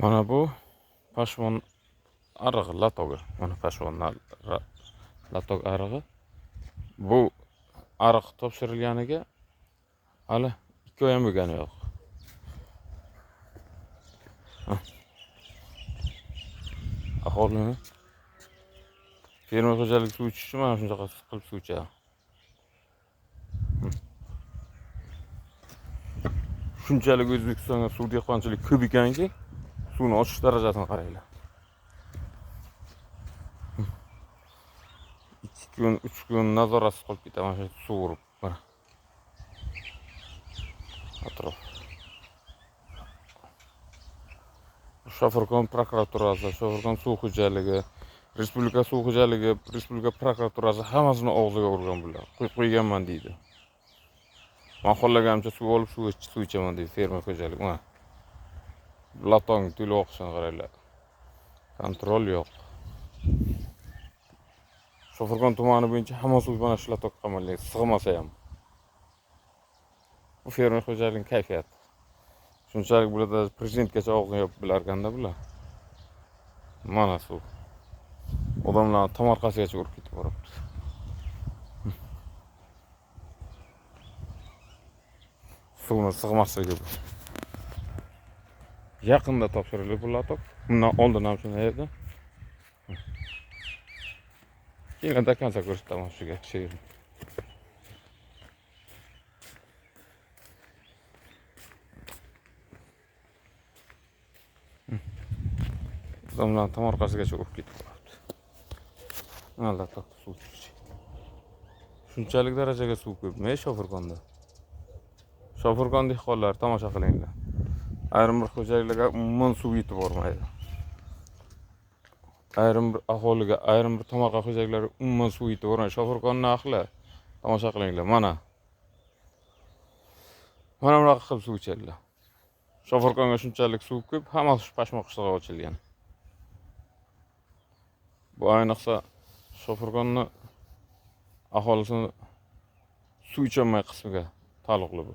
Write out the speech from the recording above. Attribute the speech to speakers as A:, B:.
A: Mana bu pashvon arig'i latogi. Mana pashvon latog arig'i. Bu ariq topshirilganiga hali 2 oy ham bo'lgani yo'q. Aholini fermer xo'jaligi suv ichish uchun mana shunaqa qilib suv ichadi. Shunchalik O'zbekistonga suv dehqonchilik ko'p ekanki, suvni ochish darajasini qaranglar. 2 kun, 3 kun nazoratsiz qolib ketadi mana shu suv urib. Mana. Atrof. Shofirkon prokuraturasi, Shofirkon suv xo'jaligi, Respublika suv xo'jaligi, Respublika prokuraturasi hammasini og'ziga urgan bular. Qo'yganman deydi. Men xohlaganimcha suv olib suv ichaman deydi fermer xo'jalik. Mana. Latong to'lib oqishini qaranglar. Kontrol yo'q. Shofirkon tumani bo'yicha hamma suv mana shu latok qamalgan, sig'masa ham. Bu fermer xo'jaligining kayfiyati. Shunchalik bularda prezidentgacha og'zini yopib bilarganda bular. Mana suv. Odamlar tomorqasigacha urib ketib boribdi. Suvni sig'masligi bu. Yaqinda topshirildi bu latok. Bundan oldin ham shunday edi. Keyin dakansa ko'rsataman shuga she'rni. Odamlar tomorqasigacha urib ketib boribdi. Mana latok suv ichish. Shunchalik darajaga suv ko'p. Shofirkonda. Shofirkon dehqonlar tomosha qilinglar. Ayrim bir xo'jaliklarga umuman suv yetib bormaydi. Ayrim bir aholiga, ayrim bir tomorqa xo'jaliklariga umuman suv yetib bormaydi. Shofirkonni ahli tomosha qilinglar. Mana bunaqa qilib suv ichadilar. Shofirkonga shunchalik suv ko'p, hammasi pashmoq qishlog'iga ochilgan. Bu ayniqsa Shofirkonni aholisini suv icholmay qismiga taalluqli bu.